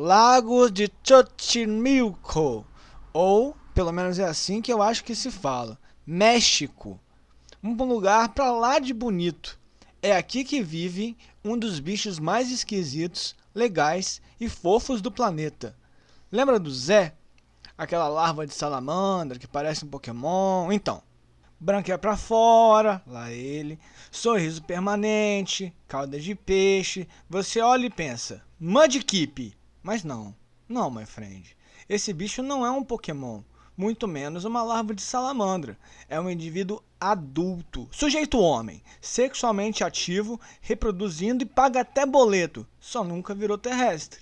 Lagos de Xochimilco, ou pelo menos é assim que eu acho que se fala, México. Um lugar pra lá de bonito. É aqui que vive um dos bichos mais esquisitos, legais e fofos do planeta. Lembra do Zé? Aquela larva de salamandra que parece um Pokémon? Então, branqueia pra fora, lá ele, sorriso permanente, cauda de peixe. Você olha e pensa, Mudkip. Mas não, my friend. Esse bicho não é um Pokémon, muito menos uma larva de salamandra. É um indivíduo adulto, sujeito homem, sexualmente ativo, reproduzindo e paga até boleto, só nunca virou terrestre.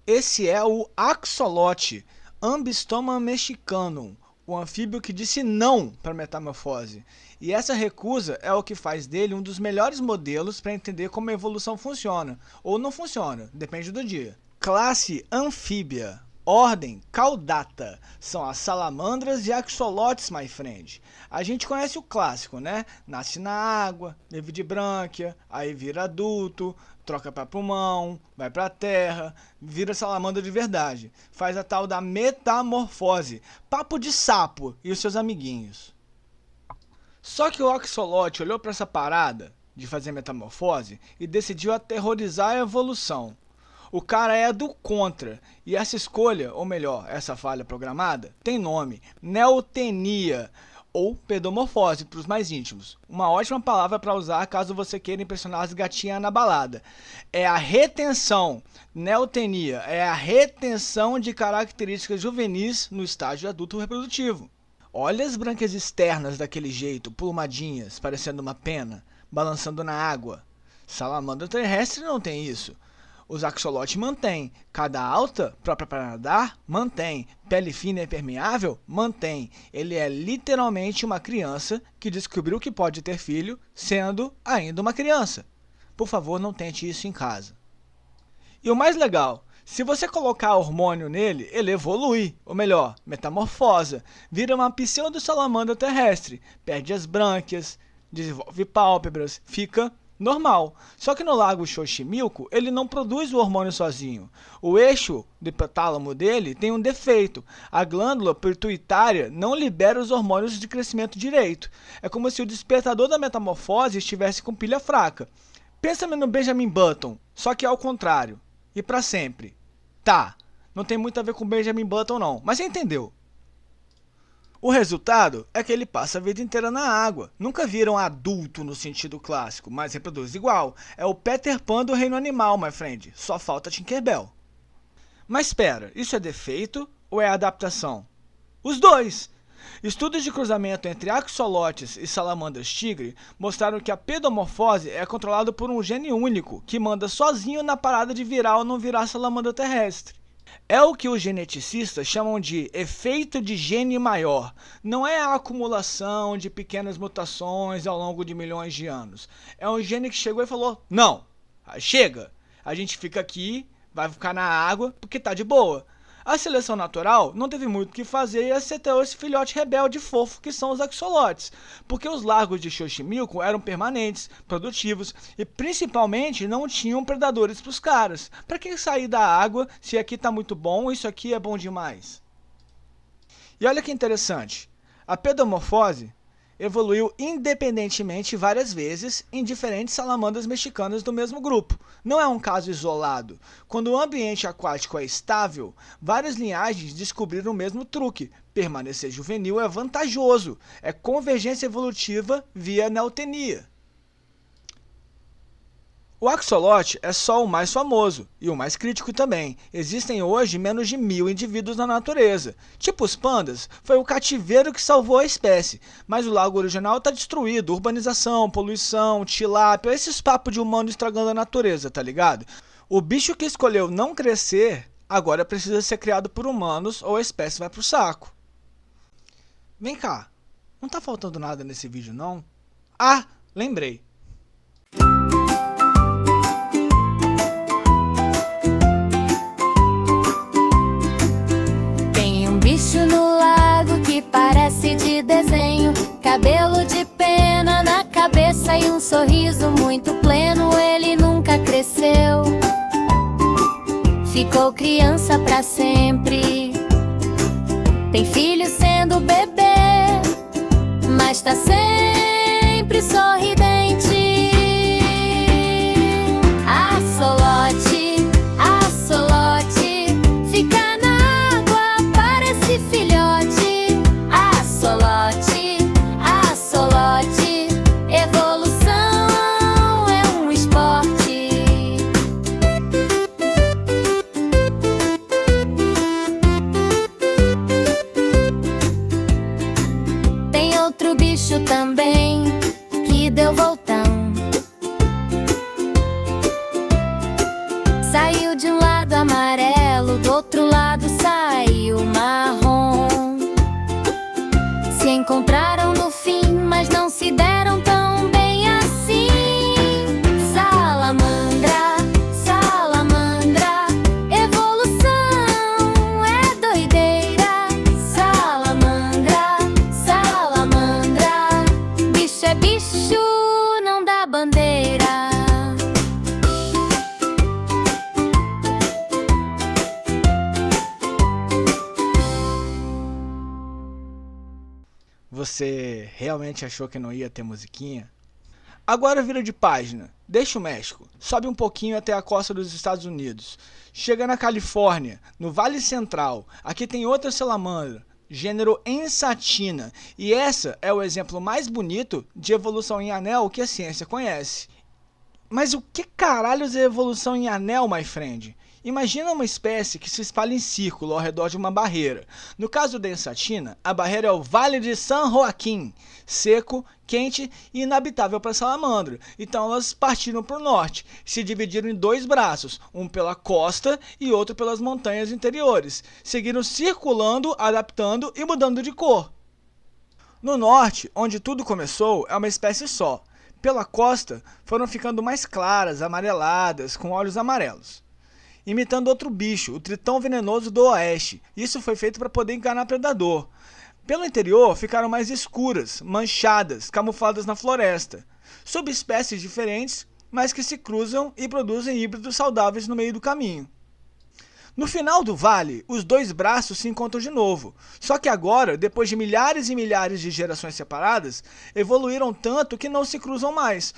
Esse é o Axolote, Ambystoma mexicanum, o anfíbio que disse não para a metamorfose. E essa recusa é o que faz dele um dos melhores modelos para entender como a evolução funciona, ou não funciona, depende do dia. Classe Anfíbia. Ordem Caudata. São as salamandras e axolotes, my friend. A gente conhece o clássico, né? Nasce na água, vive de brânquia, aí vira adulto, troca para pulmão, vai para a terra, vira salamandra de verdade. Faz a tal da metamorfose. Papo de sapo e os seus amiguinhos. Só que o axolote olhou para essa parada de fazer metamorfose e decidiu aterrorizar a evolução. O cara é do contra, e essa escolha, ou melhor, essa falha programada, tem nome, neotenia, ou pedomorfose para os mais íntimos. Uma ótima palavra para usar caso você queira impressionar as gatinhas na balada. É a retenção, neotenia, é a retenção de características juvenis no estágio adulto reprodutivo. Olha as brânquias externas daquele jeito, plumadinhas, parecendo uma pena, balançando na água. Salamandra terrestre não tem isso. Os axolotes mantêm. Cada alta, própria para nadar, mantém. Pele fina e permeável, mantém. Ele é literalmente uma criança que descobriu que pode ter filho, sendo ainda uma criança. Por favor, não tente isso em casa. E o mais legal, se você colocar hormônio nele, ele evolui, ou melhor, metamorfosa, vira uma pseudo-salamandra terrestre, perde as brânquias, desenvolve pálpebras, fica normal. Só que no lago Xochimilco, ele não produz o hormônio sozinho. O eixo do hipotálamo dele tem um defeito. A glândula pituitária não libera os hormônios de crescimento direito. É como se o despertador da metamorfose estivesse com pilha fraca. Pensa no Benjamin Button, só que ao contrário. E para sempre. Tá, não tem muito a ver com Benjamin Button não, mas você entendeu. O resultado é que ele passa a vida inteira na água. Nunca vira um adulto no sentido clássico, mas reproduz igual. É o Peter Pan do reino animal, my friend. Só falta Tinkerbell. Mas espera, isso é defeito ou é adaptação? Os dois! Estudos de cruzamento entre axolotes e salamandras tigre mostraram que a pedomorfose é controlada por um gene único, que manda sozinho na parada de virar ou não virar salamandra terrestre. É o que os geneticistas chamam de efeito de gene maior. Não é a acumulação de pequenas mutações ao longo de milhões de anos. É um gene que chegou e falou, não, chega, a gente fica aqui, vai ficar na água porque tá de boa. A seleção natural não teve muito o que fazer e acertou esse filhote rebelde fofo que são os axolotes, porque os lagos de Xochimilco eram permanentes, produtivos e principalmente não tinham predadores para os caras. Para que sair da água se aqui tá muito bom, isso aqui é bom demais? E olha que interessante, a pedomorfose evoluiu independentemente várias vezes em diferentes salamandras mexicanas do mesmo grupo. Não é um caso isolado. Quando o ambiente aquático é estável, várias linhagens descobriram o mesmo truque. Permanecer juvenil é vantajoso. É convergência evolutiva via neotenia. O axolote é só o mais famoso e o mais crítico também. Existem hoje menos de 1000 indivíduos na natureza. Tipo os pandas, foi o cativeiro que salvou a espécie. Mas o lago original está destruído, urbanização, poluição, tilápia, esses papos de humano estragando a natureza, tá ligado? O bicho que escolheu não crescer, agora precisa ser criado por humanos ou a espécie vai pro saco. Vem cá, não tá faltando nada nesse vídeo não? Ah, lembrei. Bicho no lago que parece de desenho, cabelo de pena na cabeça e um sorriso muito pleno. Ele nunca cresceu, ficou criança pra sempre. Tem filho sendo bebê, mas tá sempre sorridente. Axolote, fica na água, parece filhote. Axolote, evolução é um esporte. Tem outro bicho também que deu voltão. Saiu de um lado amarelo, do outro lado saiu marrom. Se encontraram no fim, mas não se deram tão bem assim. Salamandra, evolução é doideira. Salamandra, bicho é bicho, não dá bandeira. Você realmente achou que não ia ter musiquinha? Agora vira de página, deixa o México, sobe um pouquinho até a costa dos Estados Unidos. Chega na Califórnia, no Vale Central, aqui tem outra salamandra, gênero Ensatina. E essa é o exemplo mais bonito de evolução em anel que a ciência conhece. Mas o que caralhos é evolução em anel, my friend? Imagina uma espécie que se espalha em círculo ao redor de uma barreira. No caso da Ensatina, a barreira é o Vale de San Joaquim, seco, quente e inabitável para a salamandra. Então elas partiram para o norte, se dividiram em dois braços, um pela costa e outro pelas montanhas interiores. Seguiram circulando, adaptando e mudando de cor. No norte, onde tudo começou, é uma espécie só. Pela costa, foram ficando mais claras, amareladas, com olhos amarelos, imitando outro bicho, o tritão venenoso do oeste. Isso foi feito para poder enganar predador. Pelo interior, ficaram mais escuras, manchadas, camufladas na floresta. Subespécies diferentes, mas que se cruzam e produzem híbridos saudáveis no meio do caminho. No final do vale, os dois braços se encontram de novo. Só que agora, depois de milhares e milhares de gerações separadas, evoluíram tanto que não se cruzam mais.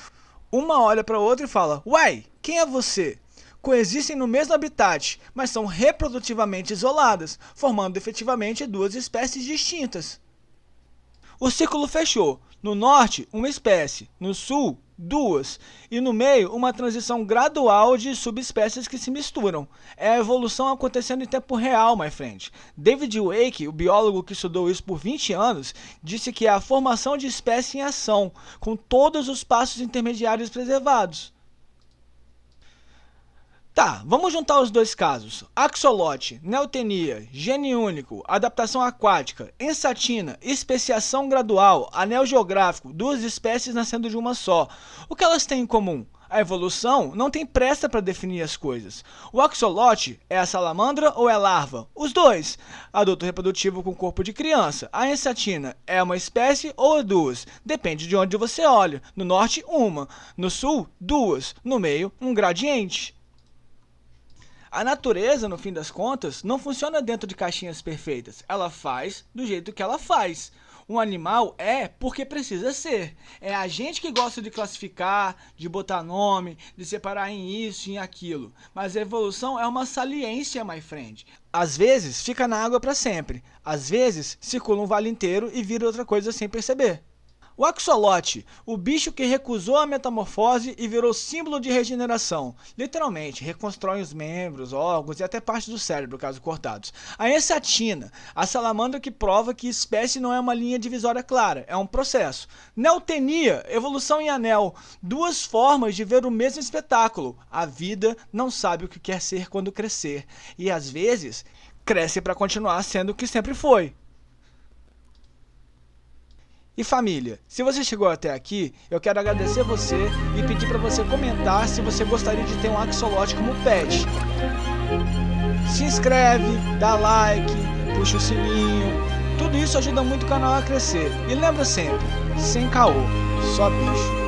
Uma olha para a outra e fala: "Uai, quem é você?" Coexistem no mesmo habitat, mas são reprodutivamente isoladas, formando efetivamente duas espécies distintas. O ciclo fechou. No norte, uma espécie, no sul, duas, e no meio, uma transição gradual de subespécies que se misturam. É a evolução acontecendo em tempo real, my friend. David Wake, o biólogo que estudou isso por 20 anos, disse que é a formação de espécie em ação, com todos os passos intermediários preservados. Tá, vamos juntar os dois casos. Axolote, neotenia, gene único, adaptação aquática, ensatina, especiação gradual, anel geográfico, duas espécies nascendo de uma só. O que elas têm em comum? A evolução não tem pressa para definir as coisas. O axolote é a salamandra ou é larva? Os dois. Adulto reprodutivo com corpo de criança. A ensatina é uma espécie ou duas? Depende de onde você olha. No norte, uma. No sul, duas. No meio, um gradiente. A natureza, no fim das contas, não funciona dentro de caixinhas perfeitas. Ela faz do jeito que ela faz. Um animal é porque precisa ser. É a gente que gosta de classificar, de botar nome, de separar em isso e em aquilo. Mas a evolução é uma saliência, my friend. Às vezes fica na água para sempre. Às vezes circula um vale inteiro e vira outra coisa sem perceber. O axolote, o bicho que recusou a metamorfose e virou símbolo de regeneração. Literalmente, reconstrói os membros, órgãos e até parte do cérebro, caso cortados. A ensatina, a salamandra que prova que espécie não é uma linha divisória clara, é um processo. Neotenia, evolução em anel, duas formas de ver o mesmo espetáculo. A vida não sabe o que quer ser quando crescer. E às vezes, cresce para continuar sendo o que sempre foi. E família, se você chegou até aqui, eu quero agradecer você e pedir para você comentar se você gostaria de ter um axolote como pet. Se inscreve, dá like, puxa o sininho, tudo isso ajuda muito o canal a crescer. E lembra sempre, sem caô, só bicho.